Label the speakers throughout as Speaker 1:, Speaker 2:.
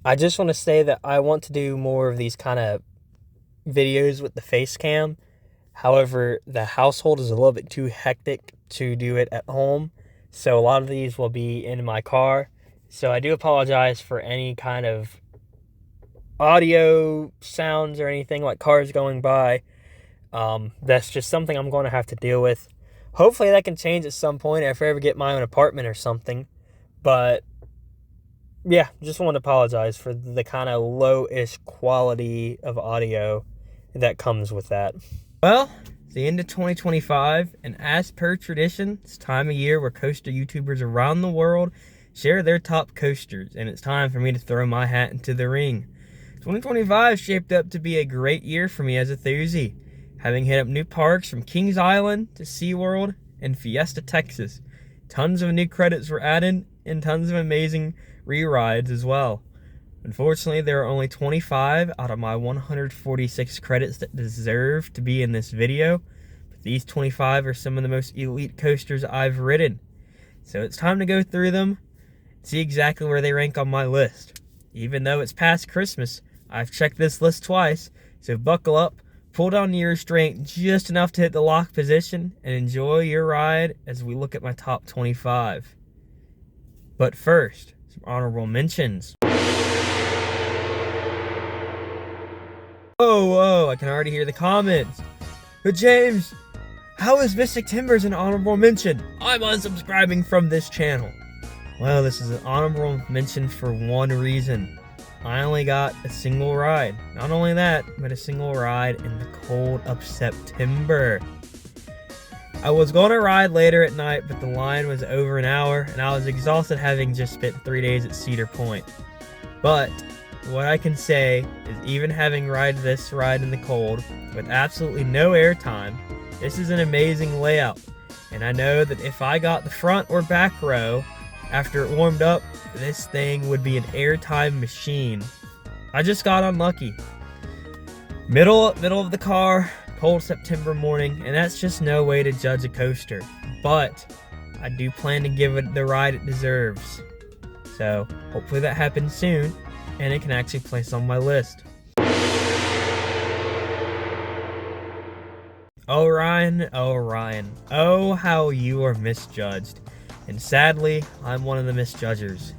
Speaker 1: I just want to say that I want to do more of these kind of videos with the face cam. However, the household is a little bit too hectic to do it at home. So a lot of these will be in my car. So I do apologize for any kind of audio sounds or anything like cars going by. That's just something I'm going to have to deal with. Hopefully that can change at some point if I ever get my own apartment or something. But yeah, just want to apologize for the kind of low-ish quality of audio that comes with that. Well, it's the end of 2025, and as per tradition, it's time of year where coaster YouTubers around the world share their top coasters, and it's time for me to throw my hat into the ring. 2025 shaped up to be a great year for me as a thuzy, having hit up new parks from Kings Island to SeaWorld and Fiesta, Texas. Tons of new credits were added, and tons of amazing re-rides as well. Unfortunately, there are only 25 out of my 146 credits that deserve to be in this video, but these 25 are some of the most elite coasters I've ridden. So it's time to go through them, see exactly where they rank on my list. Even though it's past Christmas, I've checked this list twice, so buckle up, pull down your restraint just enough to hit the lock position, and enjoy your ride as we look at my top 25. But first, some honorable mentions. Whoa, I can already hear the comments. But James, how is Mystic Timbers an honorable mention? I'm unsubscribing from this channel. Well, this is an honorable mention for one reason. I only got a single ride. Not only that, but a single ride in the cold of September. I was going to ride later at night, but the line was over an hour, and I was exhausted having just spent 3 days at Cedar Point. But what I can say is, even having ride this ride in the cold with absolutely no airtime, this is an amazing layout. And I know that if I got the front or back row after it warmed up, this thing would be an airtime machine. I just got unlucky. Middle of the car, cold September morning, and that's just no way to judge a coaster. But I do plan to give it the ride it deserves. So hopefully that happens soon, and it can actually place on my list. Oh Ryan, oh how you are misjudged. And sadly, I'm one of the misjudgers.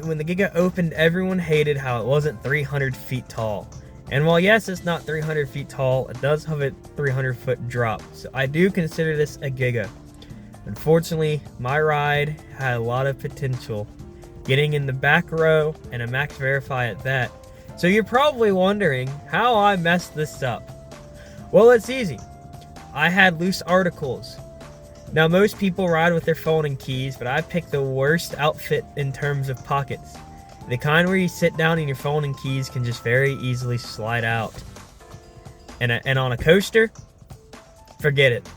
Speaker 1: When the Giga opened, everyone hated how it wasn't 300 feet tall. And while yes, it's not 300 feet tall, it does have a 300-foot drop. So I do consider this a Giga. Unfortunately, my ride had a lot of potential, getting in the back row and a max verify at that. So you're probably wondering how I messed this up. Well, it's easy. I had loose articles. Now, most people ride with their phone and keys, but I picked the worst outfit in terms of pockets. The kind where you sit down and your phone and keys can just very easily slide out. And on a coaster, forget it.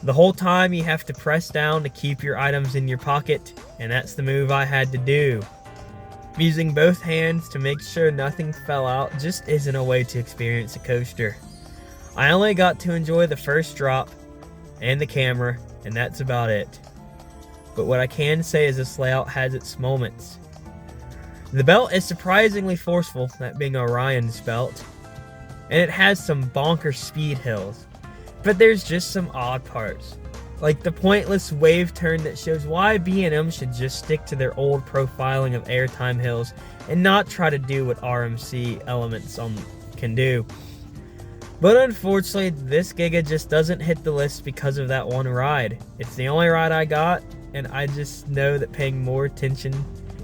Speaker 1: The whole time you have to press down to keep your items in your pocket, and that's the move I had to do. Using both hands to make sure nothing fell out just isn't a way to experience a coaster. I only got to enjoy the first drop and the camera, and that's about it. But what I can say is this layout has its moments. The belt is surprisingly forceful, that being Orion's belt, and it has some bonker speed hills. But there's just some odd parts, like the pointless wave turn that shows why B&M should just stick to their old profiling of airtime hills and not try to do what RMC elements can do. But unfortunately, this Giga just doesn't hit the list because of that one ride. It's the only ride I got, and I just know that paying more attention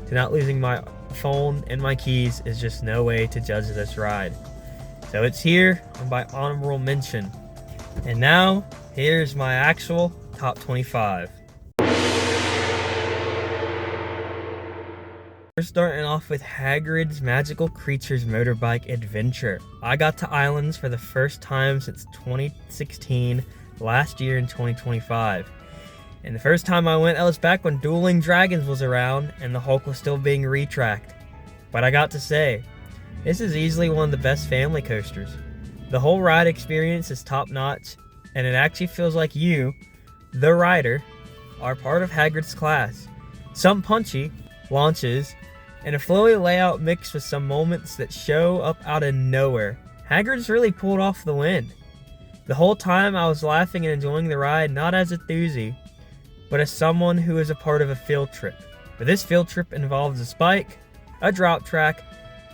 Speaker 1: to not losing my phone and my keys is just no way to judge this ride. So it's here and by honorable mention. And now, here's my actual top 25. We're starting off with Hagrid's Magical Creatures Motorbike Adventure. I got to Islands for the first time since 2016, last year in 2025. And the first time I went, that was back when Dueling Dragons was around and the Hulk was still being retracked. But I got to say, this is easily one of the best family coasters. The whole ride experience is top notch, and it actually feels like you, the rider, are part of Hagrid's class. Some punchy launches and a flowy layout mixed with some moments that show up out of nowhere. Hagrid's really pulled off the win. The whole time I was laughing and enjoying the ride, not as a thuzy, but as someone who is a part of a field trip. But this field trip involves a spike, a drop track,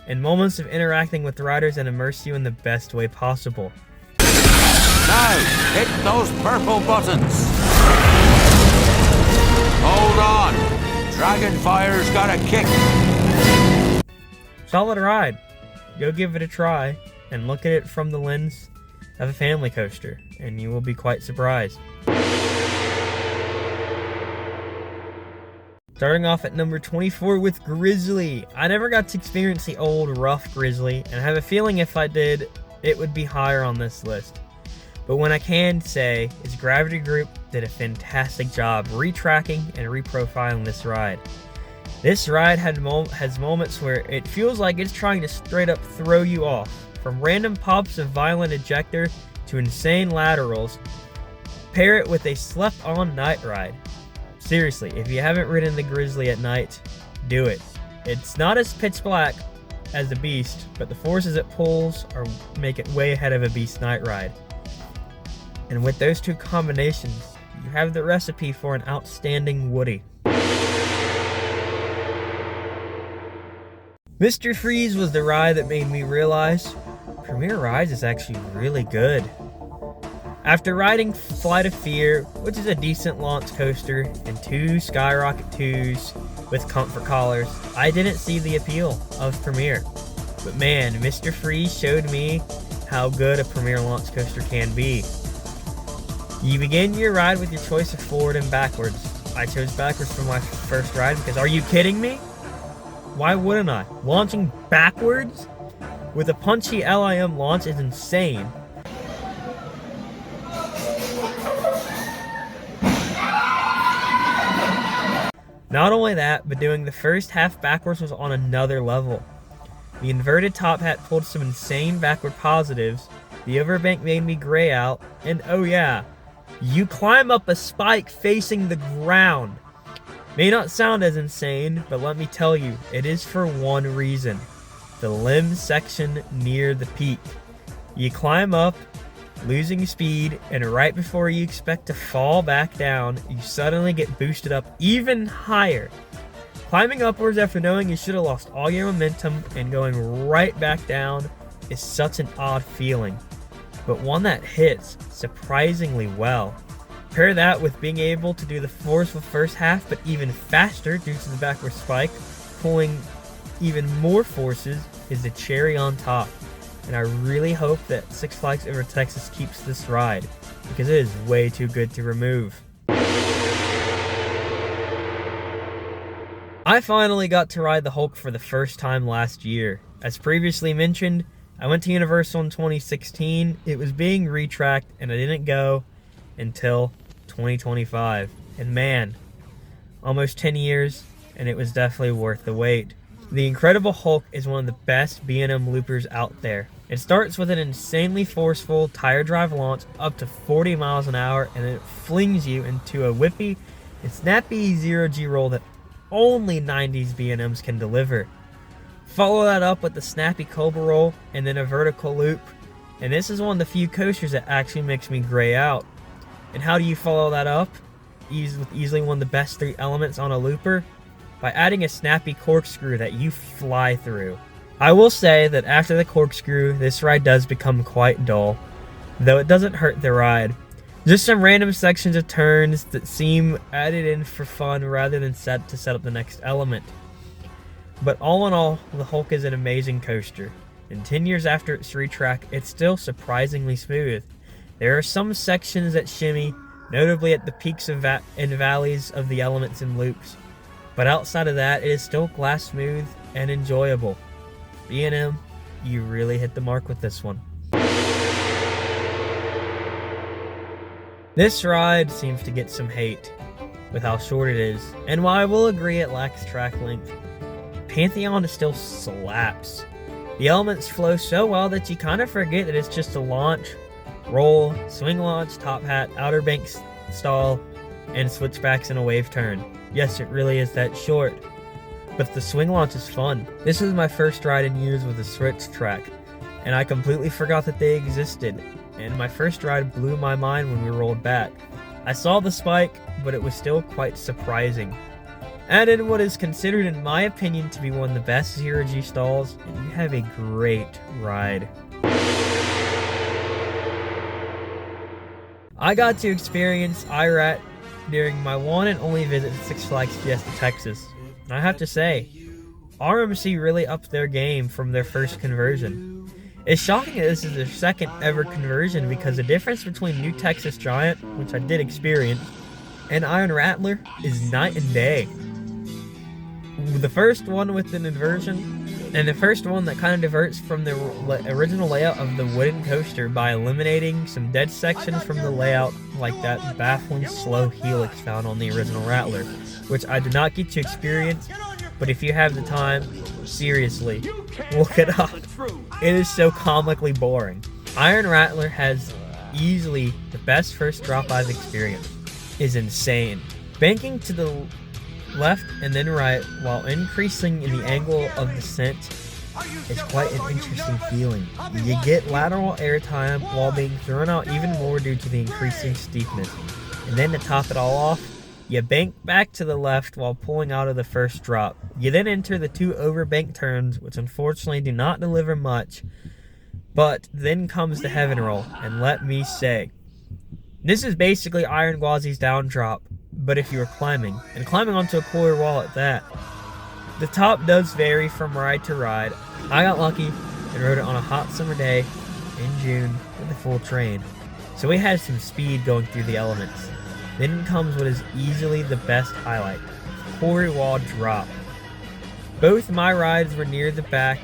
Speaker 1: and moments of interacting with riders that immerse you in the best way possible.
Speaker 2: Now, hit those purple buttons. Hold on. Dragonfire's got a kick.
Speaker 1: Solid ride. Go give it a try and look at it from the lens of a family coaster, and you will be quite surprised. Starting off at number 24 with Grizzly. I never got to experience the old rough Grizzly, and I have a feeling if I did, it would be higher on this list. But what I can say is Gravity Group did a fantastic job retracking and reprofiling this ride. This ride has moments where it feels like it's trying to straight up throw you off. From random pops of violent ejector to insane laterals, pair it with a slept-on night ride. Seriously, if you haven't ridden the Grizzly at night, do it. It's not as pitch black as the Beast, but the forces it pulls make it way ahead of a Beast night ride. And with those two combinations, you have the recipe for an outstanding Woody. Mr. Freeze was the ride that made me realize Premier Rides is actually really good. After riding Flight of Fear, which is a decent launch coaster, and 2 Skyrocket 2s with comfort collars, I didn't see the appeal of Premier. But man, Mr. Freeze showed me how good a Premier launch coaster can be. You begin your ride with your choice of forward and backwards. I chose backwards for my first ride because, are you kidding me? Why wouldn't I? Launching backwards with a punchy LIM launch is insane. Not only that, but doing the first half backwards was on another level. The inverted top hat pulled some insane backward positives, the overbank made me gray out, and oh yeah, you climb up a spike facing the ground. May not sound as insane, but let me tell you, it is for one reason. The limb section near the peak. You climb up, losing speed, and right before you expect to fall back down, you suddenly get boosted up even higher. Climbing upwards after knowing you should have lost all your momentum and going right back down is such an odd feeling, but one that hits surprisingly well. Pair that with being able to do the forceful first half, but even faster due to the backward spike, pulling even more forces, is the cherry on top. And I really hope that Six Flags Over Texas keeps this ride, because it is way too good to remove. I finally got to ride the Hulk for the first time last year. As previously mentioned, I went to Universal in 2016, it was being retracked, and I didn't go until 2025. And man, almost 10 years, and it was definitely worth the wait. The Incredible Hulk is one of the best B&M loopers out there. It starts with an insanely forceful tire drive launch up to 40 miles an hour, and then it flings you into a whippy and snappy zero-G roll that only 90s B&Ms can deliver. Follow that up with the snappy Cobra roll and then a vertical loop, and this is one of the few coasters that actually makes me gray out. And how do you follow that up? With easily one of the best 3 elements on a looper, by adding a snappy corkscrew that you fly through. I will say that after the corkscrew, this ride does become quite dull, though it doesn't hurt the ride. Just some random sections of turns that seem added in for fun rather than set up the next element. But all in all, the Hulk is an amazing coaster, and 10 years after its retrack, it's still surprisingly smooth. There are some sections that shimmy, notably at the peaks and valleys of the elements and loops, but outside of that, it is still glass smooth and enjoyable. B&M, you really hit the mark with this one. This ride seems to get some hate with how short it is, and while I will agree it lacks track length, Pantheon still slaps. The elements flow so well that you kind of forget that it's just a launch, roll, swing launch, top hat, outer bank stall, and switchbacks in a wave turn. Yes, it really is that short. but the swing launch is fun. This was my first ride in years with a switch track, and I completely forgot that they existed, and my first ride blew my mind when we rolled back. I saw the spike, but it was still quite surprising. And in what is considered, in my opinion, to be one of the best zero-G stalls, and you have a great ride. I got to experience IRAT during my one and only visit to Six Flags Fiesta Texas. And I have to say, RMC really upped their game from their first conversion. It's shocking that this is their second ever conversion because the difference between New Texas Giant, which I did experience, and Iron Rattler is night and day. The first one with an inversion, and the first one that kind of diverts from the original layout of the wooden coaster by eliminating some dead sections from the layout, like that baffling slow helix found on the original Rattler, which I did not get to experience, but if you have the time, seriously, look it up. It is so comically boring. Iron Rattler has easily the best first drop I've experienced. It's insane. Banking to the left and then right while increasing in the angle of descent is quite an interesting feeling. You get lateral airtime while being thrown out even more due to the increasing steepness. And then to top it all off, you bank back to the left while pulling out of the first drop. You then enter the two overbank turns, which unfortunately do not deliver much, but then comes the heaven roll, and let me say, this is basically Iron Gwazi's down drop, but if you were climbing, and climbing onto a cooler wall at that. The top does vary from ride to ride. I got lucky and rode it on a hot summer day in June with a full train, so we had some speed going through the elements. Then comes what is easily the best highlight, quarry wall drop. Both my rides were near the back,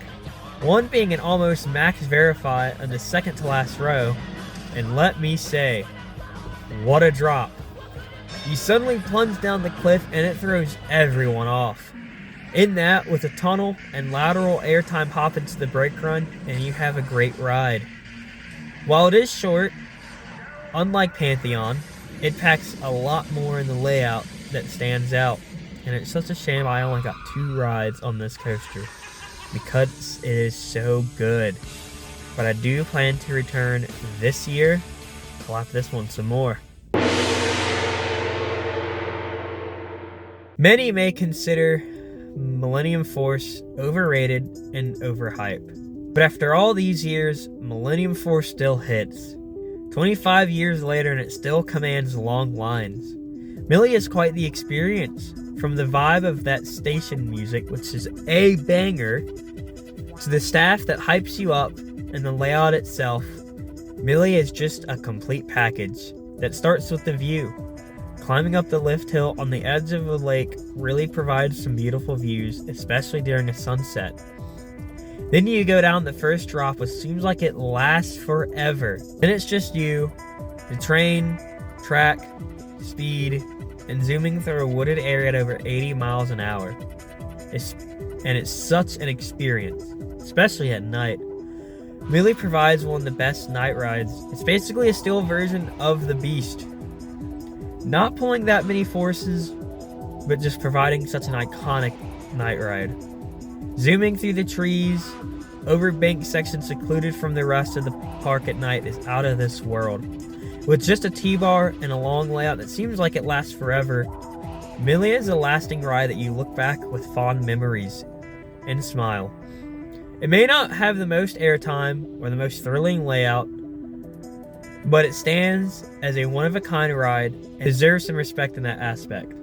Speaker 1: one being an almost max verify on the second to last row, and let me say, what a drop. You suddenly plunge down the cliff and it throws everyone off. In that, with a tunnel and lateral airtime hop into the brake run, and you have a great ride. While it is short, unlike Pantheon, it packs a lot more in the layout that stands out, and it's such a shame I only got 2 rides on this coaster because it is so good. But I do plan to return this year to lap this one some more. Many may consider Millennium Force overrated and overhyped, but after all these years, Millennium Force still hits. 25 years later and it still commands long lines. Millie is quite the experience, from the vibe of that station music, which is a banger, to the staff that hypes you up and the layout itself. Millie is just a complete package that starts with the view. Climbing up the lift hill on the edge of a lake really provides some beautiful views, especially during a sunset. Then you go down the first drop, which seems like it lasts forever. Then it's just you, the train, track, speed, and zooming through a wooded area at over 80 miles an hour. It's such an experience, especially at night. Millie provides one of the best night rides. It's basically a still version of the Beast. Not pulling that many forces, but just providing such an iconic night ride. Zooming through the trees, overbanked section secluded from the rest of the park at night is out of this world. With just a T-bar and a long layout that seems like it lasts forever, Millie is a lasting ride that you look back with fond memories and smile. It may not have the most airtime or the most thrilling layout, but it stands as a one-of-a-kind ride and deserves some respect in that aspect.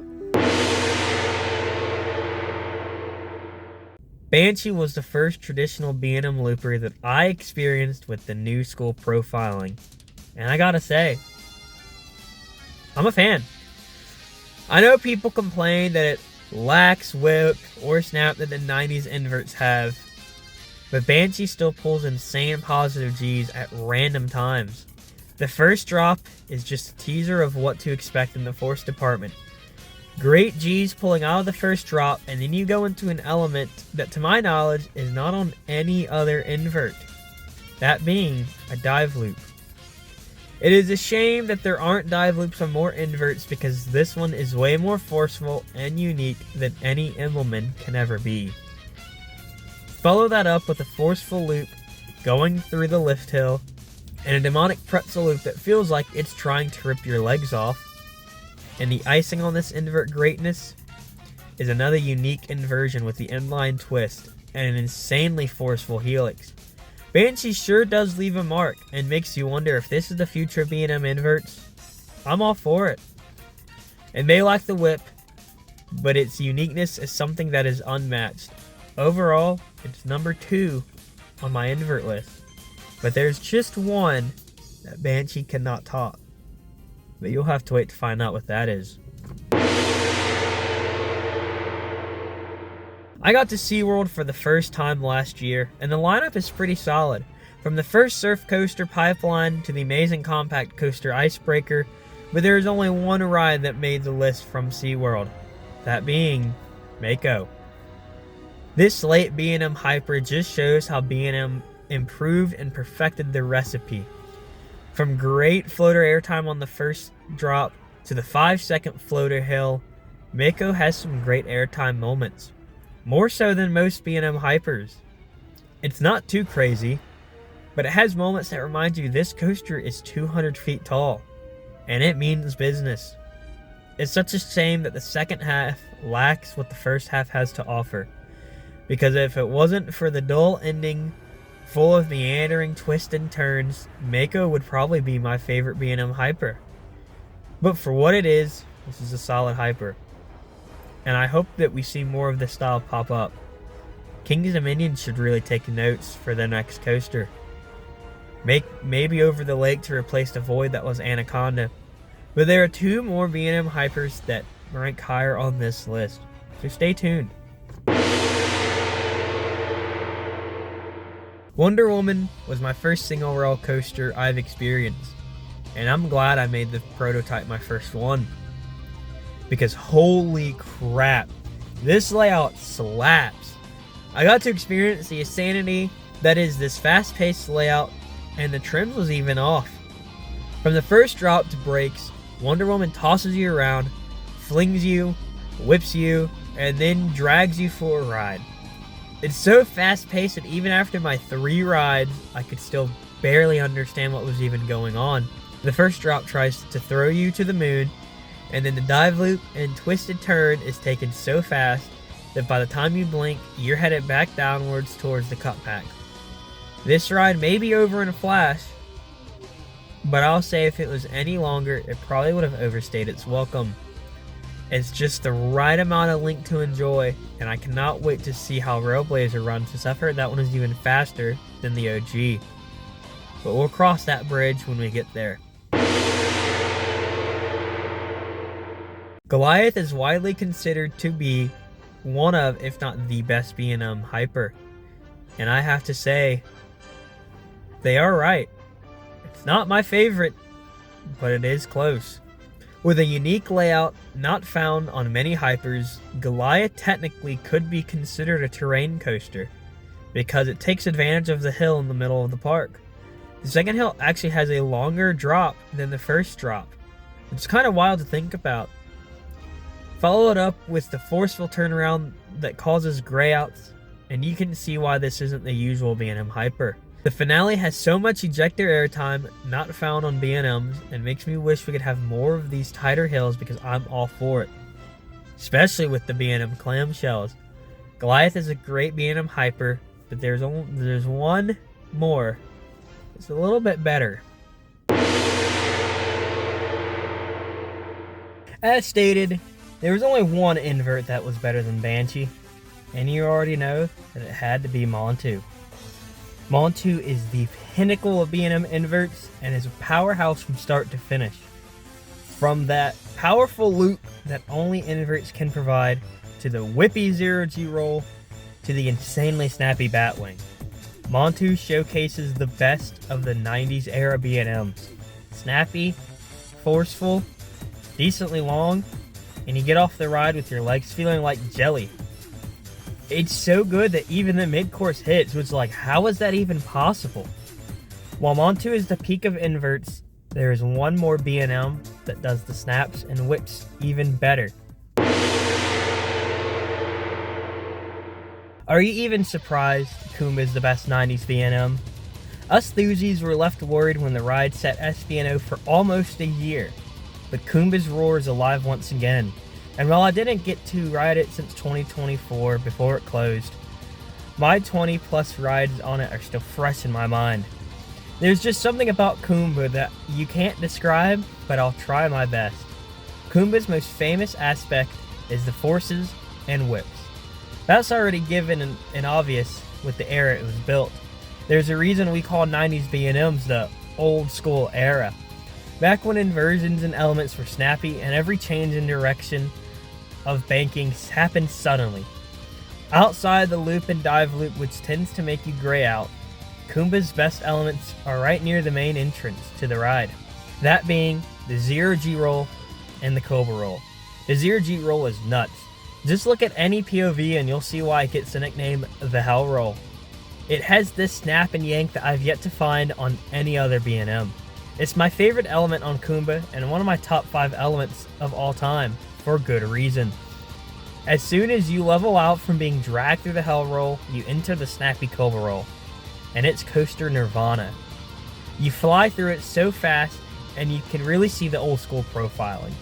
Speaker 1: Banshee was the first traditional B&M looper that I experienced with the new school profiling. And I gotta say, I'm a fan. I know people complain that it lacks whip or snap that the 90s inverts have, but Banshee still pulls insane positive G's at random times. The first drop is just a teaser of what to expect in the force department. Great G's pulling out of the first drop, and then you go into an element that to my knowledge is not on any other invert, that being a dive loop. It is a shame that there aren't dive loops on more inverts because this one is way more forceful and unique than any Immelman can ever be. Follow that up with a forceful loop going through the lift hill and a demonic pretzel loop that feels like it's trying to rip your legs off. And the icing on this invert greatness is another unique inversion with the inline twist and an insanely forceful helix. Banshee sure does leave a mark and makes you wonder if this is the future of B&M inverts. I'm all for it. It may lack the whip, but its uniqueness is something that is unmatched. Overall, it's number 2 on my invert list. But there's just one that Banshee cannot top. But you'll have to wait to find out what that is. I got to SeaWorld for the first time last year, and the lineup is pretty solid. From the first surf coaster Pipeline to the amazing compact coaster Icebreaker, but there is only one ride that made the list from SeaWorld, that being Mako. This late B&M Hyper just shows how B&M improved and perfected their recipe. From great floater airtime on the first drop to the 5-second floater hill, Mako has some great airtime moments. More so than most B&M Hypers. It's not too crazy, but it has moments that remind you this coaster is 200 feet tall, and it means business. It's such a shame that the second half lacks what the first half has to offer, because if it wasn't for the dull ending full of meandering twists and turns, Mako would probably be my favorite B&M Hyper. But for what it is, this is a solid Hyper. And I hope that we see more of this style pop up. Kings Dominion should really take notes for their next coaster. Maybe Over the Lake to replace the void that was Anaconda. But there are 2 more B&M Hypers that rank higher on this list. So stay tuned. Wonder Woman was my first single rail coaster I've experienced. And I'm glad I made the prototype my first one. Because holy crap, this layout slaps. I got to experience the insanity that is this fast-paced layout, and the trim was even off. From the first drop to brakes, Wonder Woman tosses you around, flings you, whips you, and then drags you for a ride. It's so fast-paced that even after my 3 rides, I could still barely understand what was even going on. The first drop tries to throw you to the moon, and then the dive loop and twisted turn is taken so fast that by the time you blink, you're headed back downwards towards the cut pack. This ride may be over in a flash, but I'll say if it was any longer, it probably would have overstayed its welcome. It's just the right amount of link to enjoy, and I cannot wait to see how Railblazer runs, since I've heard that one is even faster than the OG. But we'll cross that bridge when we get there. Goliath is widely considered to be one of, if not the best B&M Hyper. And I have to say, they are right. It's not my favorite, but it is close. With a unique layout not found on many Hypers, Goliath technically could be considered a terrain coaster, because it takes advantage of the hill in the middle of the park. The second hill actually has a longer drop than the first drop. It's kind of wild to think about. Follow it up with the forceful turnaround that causes grayouts, and you can see why this isn't the usual B&M Hyper. The finale has so much ejector airtime not found on B&Ms, and makes me wish we could have more of these tighter hills, because I'm all for it. Especially with the B&M clamshells. Goliath is a great B&M Hyper, but there's one more. It's a little bit better. As stated, there was only one invert that was better than Banshee, and you already know that it had to be Montu. Montu is the pinnacle of B&M inverts and is a powerhouse from start to finish. From that powerful loop that only inverts can provide, to the whippy 0G roll, to the insanely snappy batwing, Montu showcases the best of the 90s era B&Ms. Snappy, forceful, decently long, and you get off the ride with your legs feeling like jelly. It's so good that even the mid-course hits was like, how is that even possible? While Montu is the peak of inverts, there is one more B&M that does the snaps and whips even better. Are you even surprised Kumba is the best 90s B&M? Us Thuzies were left worried when the ride set SBNO for almost a year, but Kumba's roar is alive once again. And while I didn't get to ride it since 2024 before it closed, my 20 plus rides on it are still fresh in my mind. There's just something about Kumba that you can't describe, but I'll try my best. Kumba's most famous aspect is the forces and whips. That's already given and obvious with the era it was built. There's a reason we call 90s B&Ms the old school era. Back when inversions and elements were snappy and every change in direction of banking happened suddenly. Outside the loop and dive loop, which tends to make you gray out, Kumba's best elements are right near the main entrance to the ride. That being the 0G roll and the Cobra roll. The 0G roll is nuts. Just look at any POV and you'll see why it gets the nickname the Hell Roll. It has this snap and yank that I've yet to find on any other B&M. It's my favorite element on Kumba and one of my top 5 elements of all time, for good reason. As soon as you level out from being dragged through the Hell Roll, you enter the snappy Cobra roll, and it's coaster nirvana. You fly through it so fast, and you can really see the old school profiling.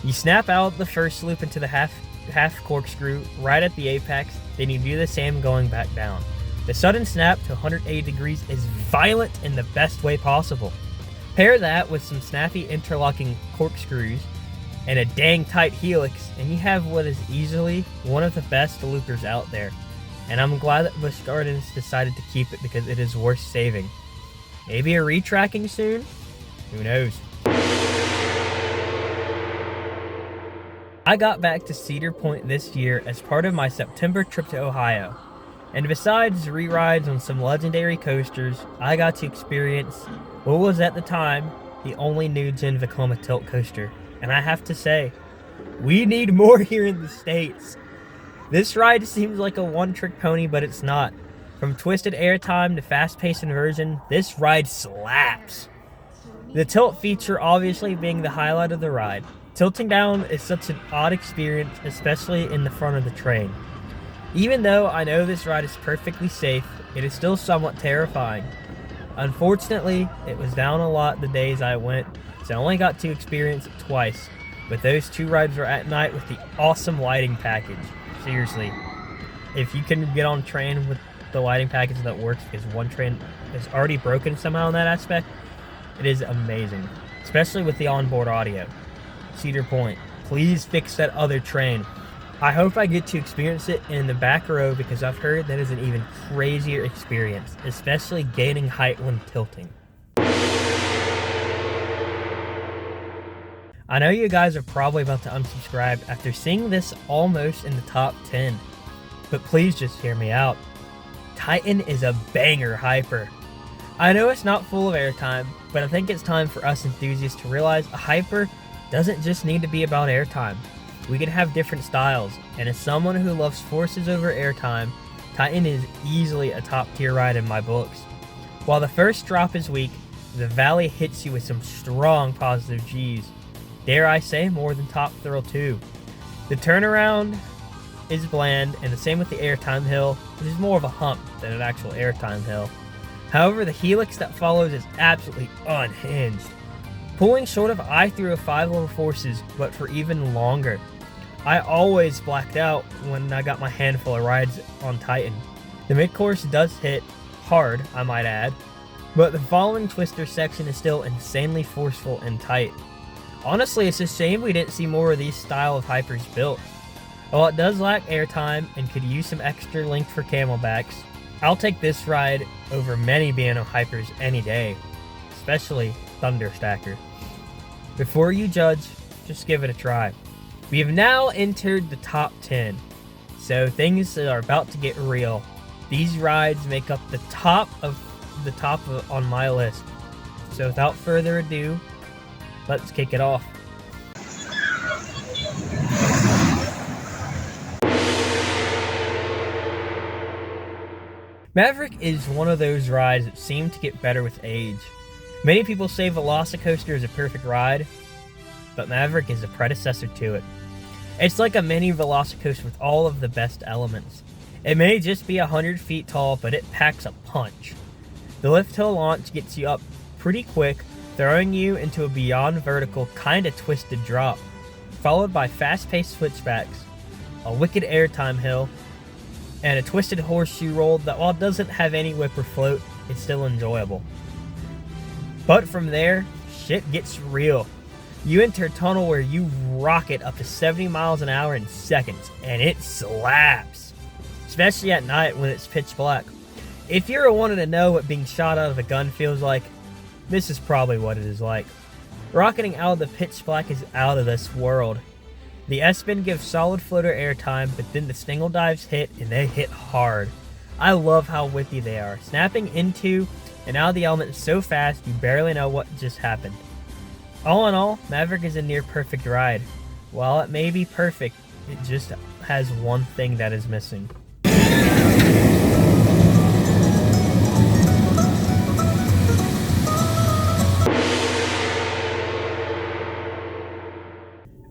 Speaker 1: You snap out the first loop into the half corkscrew right at the apex, then you do the same going back down. The sudden snap to 180 degrees is violent in the best way possible. Pair that with some snappy interlocking corkscrews and a dang tight helix, and you have what is easily one of the best loopers out there. And I'm glad that Busch Gardens decided to keep it because it is worth saving. Maybe a retracking soon? Who knows? I got back to Cedar Point this year as part of my September trip to Ohio. And besides re-rides on some legendary coasters, I got to experience what was at the time the only new-gen Vekoma tilt coaster. And I have to say, we need more here in the States. This ride seems like a one-trick pony, but it's not. From twisted airtime to fast-paced inversion, this ride slaps. The tilt feature obviously being the highlight of the ride. Tilting down is such an odd experience, especially in the front of the train. Even though I know this ride is perfectly safe, it is still somewhat terrifying. Unfortunately, it was down a lot the days I went, so I only got to experience it twice, but those 2 rides were at night with the awesome lighting package. Seriously, if you can get on train with the lighting package that works because one train is already broken somehow in that aspect, it is amazing, especially with the onboard audio. Cedar Point, please fix that other train. I hope I get to experience it in the back row because I've heard that is an even crazier experience, especially gaining height when tilting. I know you guys are probably about to unsubscribe after seeing this almost in the top 10, but please just hear me out. Titan is a banger hyper. I know it's not full of airtime, but I think it's time for us enthusiasts to realize a hyper doesn't just need to be about airtime. We can have different styles, and as someone who loves forces over airtime, Titan is easily a top tier ride in my books. While the first drop is weak, the valley hits you with some strong positive G's. Dare I say more than Top Thrill 2. The turnaround is bland, and the same with the airtime hill, which is more of a hump than an actual airtime hill. However, the helix that follows is absolutely unhinged. Pulling short of I through a 5 level forces, but for even longer. I always blacked out when I got my handful of rides on Titan. The mid-course does hit hard, I might add, but the following twister section is still insanely forceful and tight. Honestly, it's a shame we didn't see more of these style of hypers built. While it does lack airtime and could use some extra length for camelbacks, I'll take this ride over many B&M hypers any day, especially Thunderstacker. Before you judge, just give it a try. We have now entered the top 10, so things are about to get real. These rides make up the top on my list. So without further ado, let's kick it off. Maverick is one of those rides that seem to get better with age. Many people say Velocicoaster is a perfect ride, but Maverick is a predecessor to it. It's like a mini Velocicoaster with all of the best elements. It may just be 100 feet tall, but it packs a punch. The lift hill launch gets you up pretty quick, throwing you into a beyond vertical, kinda twisted drop, followed by fast-paced switchbacks, a wicked airtime hill, and a twisted horseshoe roll that, while it doesn't have any whip or float, is still enjoyable. But from there, shit gets real. You enter a tunnel where you rocket up to 70 miles an hour in seconds, and it slaps. Especially at night when it's pitch black. If you're wanting to know what being shot out of a gun feels like, this is probably what it is like. Rocketing out of the pitch black is out of this world. The S-Spin gives solid floater airtime, but then the single dives hit, and they hit hard. I love how whippy they are, snapping into and out of the element so fast you barely know what just happened. All in all, Maverick is a near perfect ride. While it may be perfect, it just has one thing that is missing.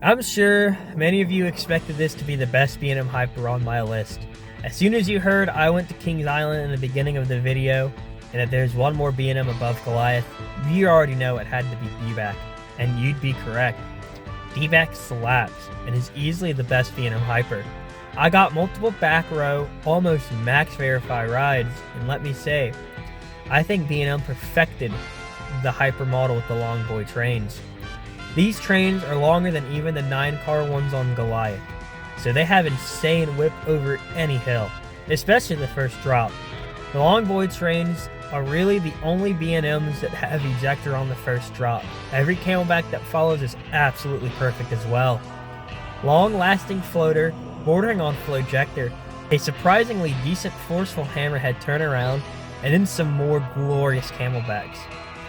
Speaker 1: I'm sure many of you expected this to be the best B&M Hyper on my list. As soon as you heard I went to Kings Island in the beginning of the video, and that there's one more B&M above Goliath, you already know it had to be D-Back, and you'd be correct. D-Back slaps, and is easily the best B&M Hyper. I got multiple back row, almost max verify rides, and let me say, I think B&M perfected the Hyper model with the long boy trains. These trains are longer than even the 9-car ones on Goliath, so they have insane whip over any hill, especially the first drop. The long boy trains are really the only B&Ms that have ejector on the first drop. Every Camelback that follows is absolutely perfect as well. Long-lasting floater, bordering on flowjector, a surprisingly decent forceful hammerhead turnaround, and then some more glorious Camelbacks.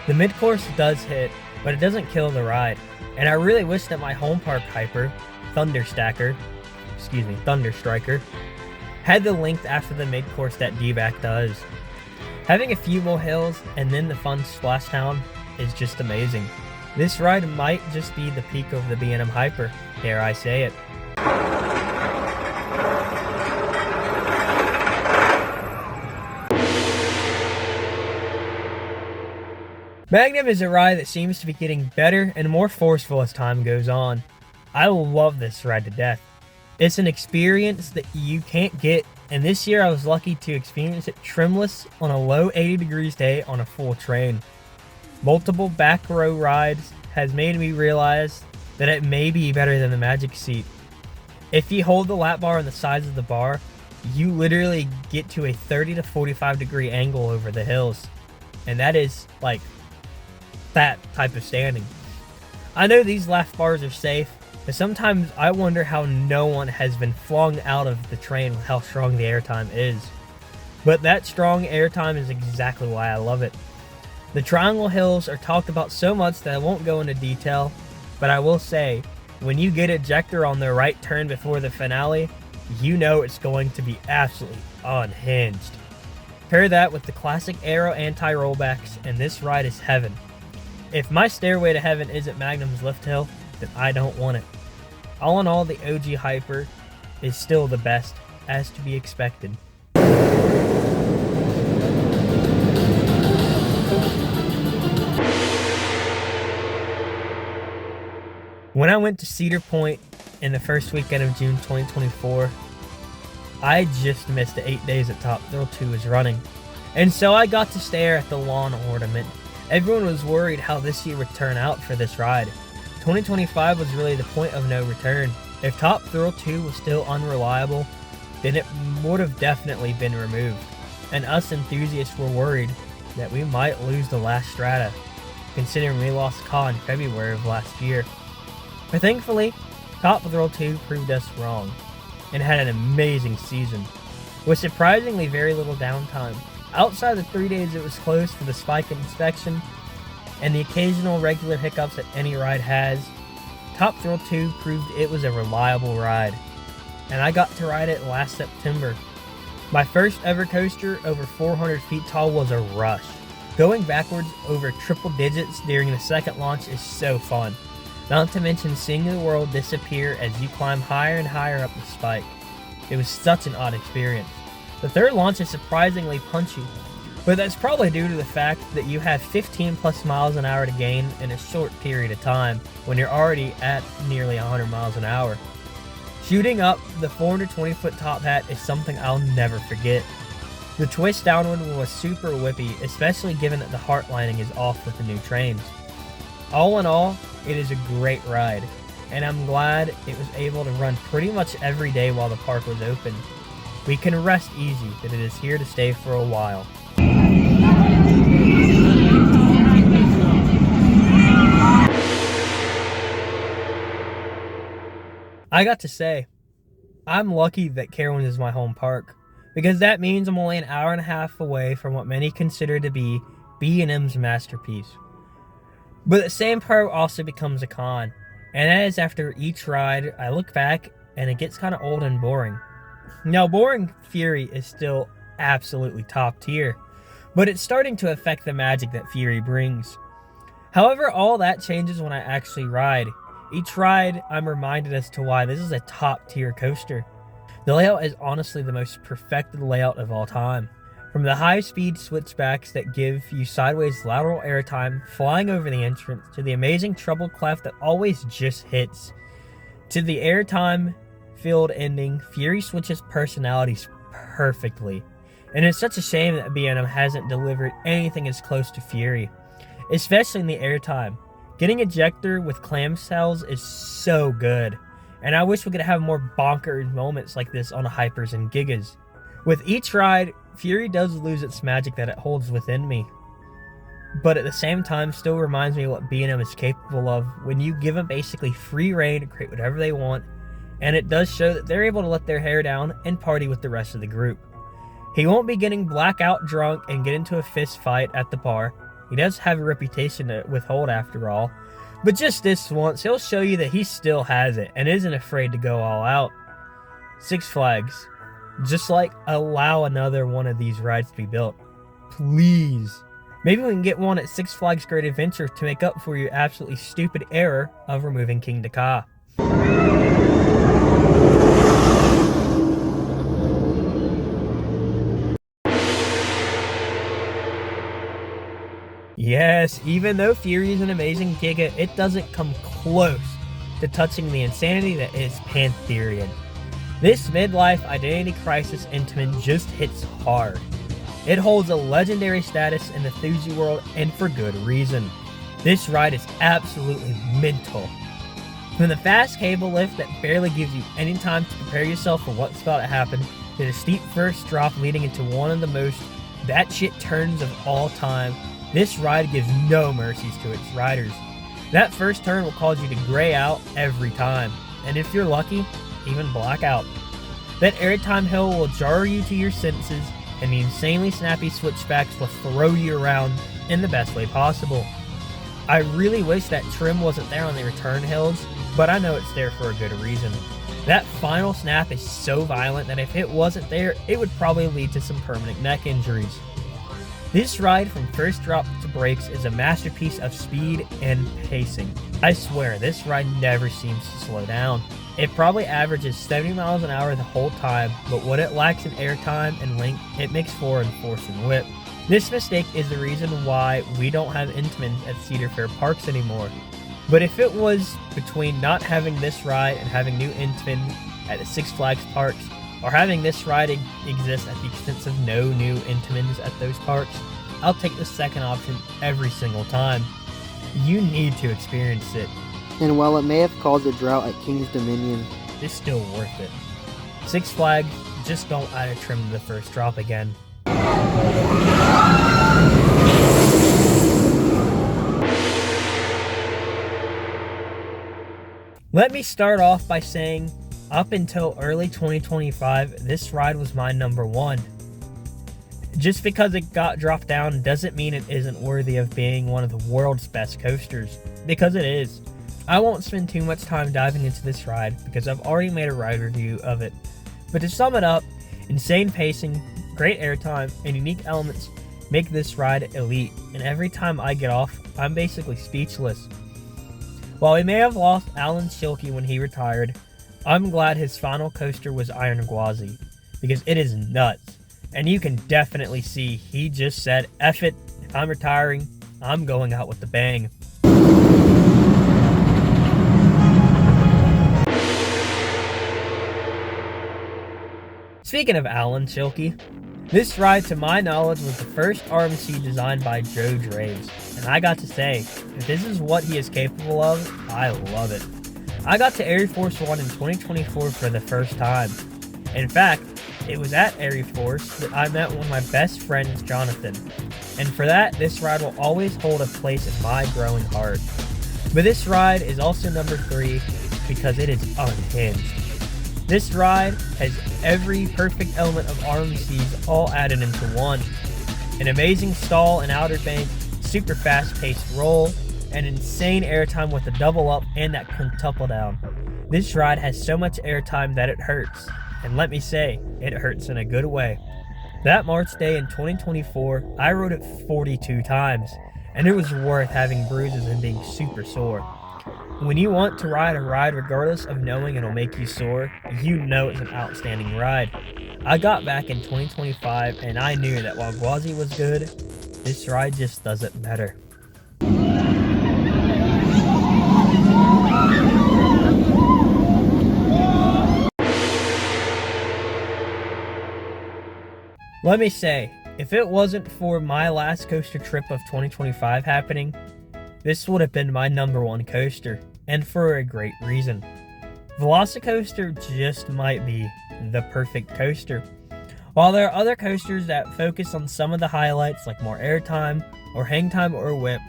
Speaker 1: The mid-course does hit, but it doesn't kill the ride, and I really wish that my home park Hyper, Thunder Striker, had the length after the mid-course that D-Back does. Having a few more hills and then the fun splashdown is just amazing. This ride might just be the peak of the B&M Hyper, dare I say it. Magnum is a ride that seems to be getting better and more forceful as time goes on. I love this ride to death. It's an experience that you can't get, and this year I was lucky to experience it trimless on a low 80 degrees day on a full train. Multiple back row rides has made me realize that it may be better than the Magic Seat. If you hold the lap bar on the sides of the bar, you literally get to a 30 to 45 degree angle over the hills, and that is like that type of standing. I know these lap bars are safe, but sometimes I wonder how no one has been flung out of the train with how strong the airtime is. But that strong airtime is exactly why I love it. The triangle hills are talked about so much that I won't go into detail, but I will say, when you get ejector on the right turn before the finale, you know it's going to be absolutely unhinged. Pair that with the classic Aero anti-rollbacks, and this ride is heaven. If my stairway to heaven isn't Magnum's lift hill, then I don't want it. All in all, the OG Hyper is still the best, as to be expected. When I went to Cedar Point in the first weekend of June 2024, I just missed the 8 days that Top Thrill 2 was running. And so I got to stare at the lawn ornament. Everyone was worried how this year would turn out for this ride. 2025 was really the point of no return. If Top Thrill 2 was still unreliable, then it would have definitely been removed. And us enthusiasts were worried that we might lose the last strata, considering we lost Ka in February of last year. But thankfully, Top Thrill 2 proved us wrong, and had an amazing season, with surprisingly very little downtime. Outside the 3 days it was closed for the spike inspection, and the occasional regular hiccups that any ride has, Top Thrill 2 proved it was a reliable ride, and I got to ride it last September. My first ever coaster over 400 feet tall was a rush. Going backwards over triple digits during the second launch is so fun. Not to mention seeing the world disappear as you climb higher and higher up the spike. It was such an odd experience. The third launch is surprisingly punchy, but that's probably due to the fact that you have 15 plus miles an hour to gain in a short period of time when you're already at nearly 100 miles an hour. Shooting up the 420-foot top hat is something I'll never forget. The twist downward was super whippy, especially given that the heart lining is off with the new trains. All in all, it is a great ride, and I'm glad it was able to run pretty much every day while the park was open. We can rest easy that it is here to stay for a while. I got to say, I'm lucky that Carowinds is my home park, because that means I'm only an hour and a half away from what many consider to be B&M's masterpiece. But the same part also becomes a con, and that is after each ride, I look back and it gets kind of old and boring. Now, boring Fury is still absolutely top tier, but it's starting to affect the magic that Fury brings. However, all that changes when I actually ride. Each ride, I'm reminded as to why this is a top tier coaster. The layout is honestly the most perfected layout of all time. From the high-speed switchbacks that give you sideways lateral airtime flying over the entrance, to the amazing treble clef that always just hits, to the airtime-filled ending, Fury switches personalities perfectly. And it's such a shame that B&M hasn't delivered anything as close to Fury, especially in the airtime. Getting ejector with clamshells is so good, and I wish we could have more bonkers moments like this on Hypers and Gigas. With each ride, Fury does lose its magic that it holds within me, but at the same time still reminds me what B&M is capable of when you give them basically free reign to create whatever they want, and it does show that they're able to let their hair down and party with the rest of the group. He won't be getting blackout drunk and get into a fist fight at the bar. He does have a reputation to withhold after all, but just this once, he'll show you that he still has it and isn't afraid to go all out. Six Flags, just allow another one of these rides to be built. Please. Maybe we can get one at Six Flags Great Adventure to make up for your absolutely stupid error of removing Kingda Ka. Yes, even though Fury is an amazing Giga, it doesn't come close to touching the insanity that is Pantherian. This midlife identity crisis Intamin just hits hard. It holds a legendary status in the Thuzy world, and for good reason. This ride is absolutely mental. From the fast cable lift that barely gives you any time to prepare yourself for what's about to happen, to the steep first drop leading into one of the most batshit turns of all time, this ride gives no mercies to its riders. That first turn will cause you to gray out every time, and if you're lucky, even black out. That airtime hill will jar you to your senses, and the insanely snappy switchbacks will throw you around in the best way possible. I really wish that trim wasn't there on the return hills, but I know it's there for a good reason. That final snap is so violent that if it wasn't there, it would probably lead to some permanent neck injuries. This ride from first drop to brakes is a masterpiece of speed and pacing. I swear, this ride never seems to slow down. It probably averages 70 miles an hour the whole time, but what it lacks in airtime and length, it makes for in force and whip. This mistake is the reason why we don't have Intamins at Cedar Fair parks anymore. But if it was between not having this ride and having new Intamin at the Six Flags parks, or having this ride exist at the expense of no new Intamins at those parks, I'll take the second option every single time. You need to experience it.
Speaker 3: And while it may have caused a drought at King's Dominion,
Speaker 1: it's still worth it. Six Flags, just don't add a trim to the first drop again. Let me start off by saying, up until early 2025, this ride was my number one. Just because it got dropped down doesn't mean it isn't worthy of being one of the world's best coasters, because it is. I won't spend too much time diving into this ride because I've already made a ride review of it. But to sum it up, insane pacing, great airtime, and unique elements make this ride elite, and every time I get off, I'm basically speechless. While we may have lost Alan Schilke when he retired, I'm glad his final coaster was Iron Gwazi, because it is nuts, and you can definitely see he just said, F it, if I'm retiring, I'm going out with a bang. Speaking of Alan Schilke, this ride, to my knowledge, was the first RMC designed by Joe Draves, and I got to say, if this is what he is capable of, I love it. I got to Air Force One in 2024 for the first time. In fact, it was at Air Force that I met one of my best friends, Jonathan, and for that, this ride will always hold a place in my growing heart. But this ride is also number 3 because it is unhinged. This ride has every perfect element of RMC's all added into one. An amazing stall and outer bank, super fast-paced roll, and insane airtime with the double up and that quintuple down. This ride has so much airtime that it hurts. And let me say, it hurts in a good way. That March day in 2024, I rode it 42 times, and it was worth having bruises and being super sore. When you want to ride a ride regardless of knowing it'll make you sore, you know it's an outstanding ride. I got back in 2025 and I knew that while Gwazi was good, this ride just does it better. Let me say, if it wasn't for my last coaster trip of 2025 happening, this would have been my number 1 coaster, and for a great reason. Velocicoaster just might be the perfect coaster. While there are other coasters that focus on some of the highlights like more airtime, or hang time, or whip,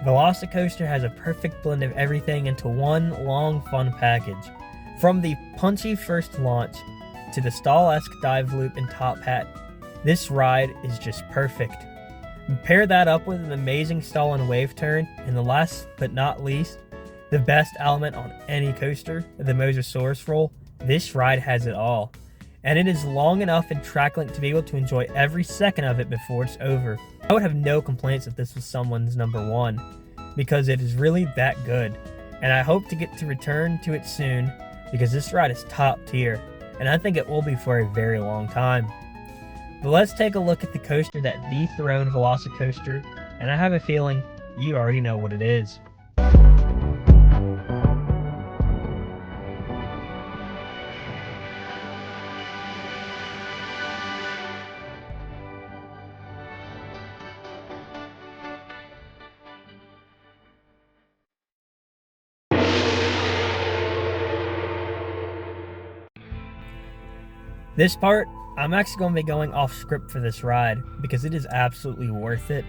Speaker 1: Velocicoaster has a perfect blend of everything into one long fun package. From the punchy first launch, to the stall-esque dive loop and top hat, this ride is just perfect. Pair that up with an amazing stall and wave turn, and the last but not least, the best element on any coaster, the Mosasaurus roll, this ride has it all. And it is long enough in track length to be able to enjoy every second of it before it's over. I would have no complaints if this was someone's number 1, because it is really that good. And I hope to get to return to it soon, because this ride is top tier, and I think it will be for a very long time. But let's take a look at the coaster that dethroned Velocicoaster, and I have a feeling you already know what it is. This part, I'm actually going to be going off script for this ride because it is absolutely worth it.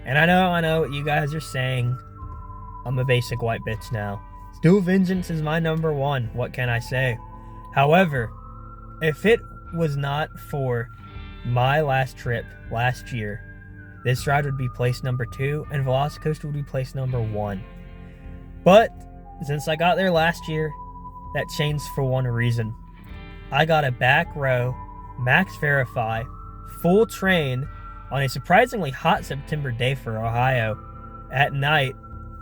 Speaker 1: And I know what you guys are saying. I'm a basic white bitch now. Steel Vengeance is my number 1, what can I say? However, if it was not for my last trip last year, this ride would be placed number 2 and Velocicoaster would be placed number 1. But since I got there last year, that changed for one reason. I got a back row, max verify, full train on a surprisingly hot September day for Ohio at night,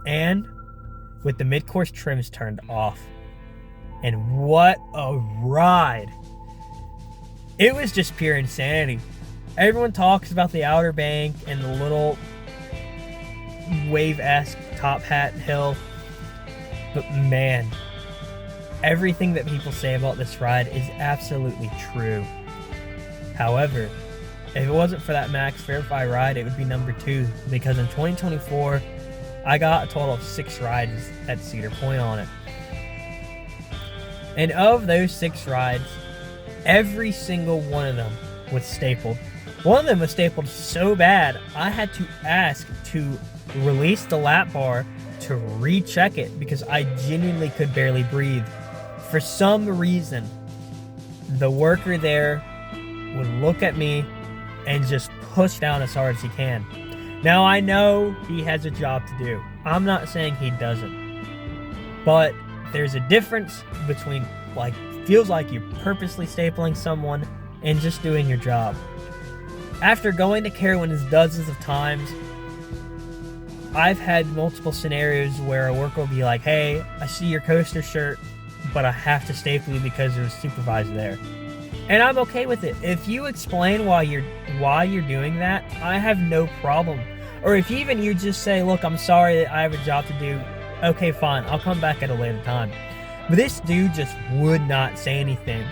Speaker 1: and with the mid-course trims turned off. And what a ride! It was just pure insanity. Everyone talks about the outer bank and the little wave-esque top hat hill, but man, everything that people say about this ride is absolutely true. However, if it wasn't for that max verify ride, it would be number 2, because in 2024, I got a total of 6 rides at Cedar Point on it. And of those 6 rides, every single one of them was stapled. One of them was stapled so bad, I had to ask to release the lap bar to recheck it because I genuinely could barely breathe. For some reason, the worker there would look at me and just push down as hard as he can. Now, I know he has a job to do. I'm not saying he doesn't. But there's a difference between, feels like you're purposely stapling someone and just doing your job. After going to Carowinds dozens of times, I've had multiple scenarios where a worker will be like, hey, I see your coaster shirt, but I have to staple you because there's a supervisor there. And I'm okay with it. If you explain why you're doing that, I have no problem. Or if even you just say, look, I'm sorry that I have a job to do, okay, fine, I'll come back at a later time. But this dude just would not say anything.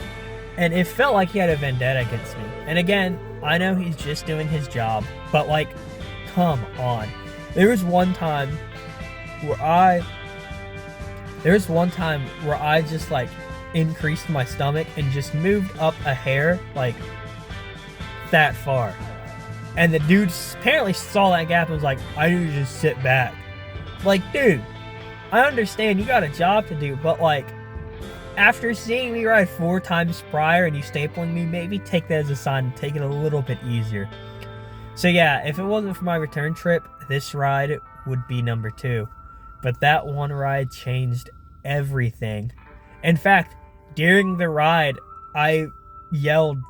Speaker 1: And it felt like he had a vendetta against me. And again, I know he's just doing his job, but like, come on. There was one time where I just like increased my stomach and just moved up a hair like that far. And the dude apparently saw that gap and was like, I need to just sit back. Like, dude, I understand you got a job to do, but like, after seeing me ride 4 times prior and you stapling me, maybe take that as a sign and take it a little bit easier. So yeah, if it wasn't for my return trip, this ride would be number 2. But that one ride changed everything. In fact, during the ride, I yelled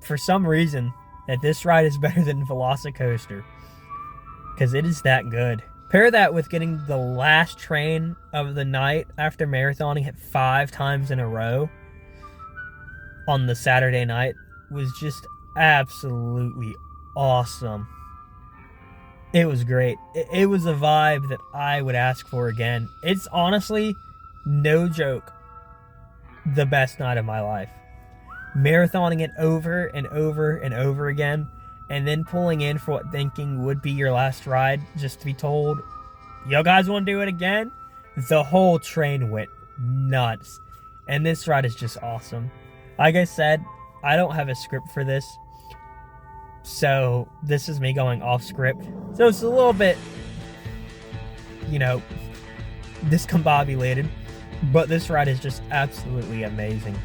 Speaker 1: for some reason that this ride is better than Velocicoaster. Because it is that good. Pair that with getting the last train of the night after marathoning it 5 times in a row on the Saturday night was just absolutely awesome. It was great. It was a vibe that I would ask for again. It's honestly, no joke, the best night of my life. Marathoning it over and over and over again, and then pulling in for what thinking would be your last ride, just to be told, yo guys want to do it again? The whole train went nuts. And this ride is just awesome. Like I said, I don't have a script for this, so this is me going off script. So it's a little bit, discombobulated, but this ride is just absolutely amazing.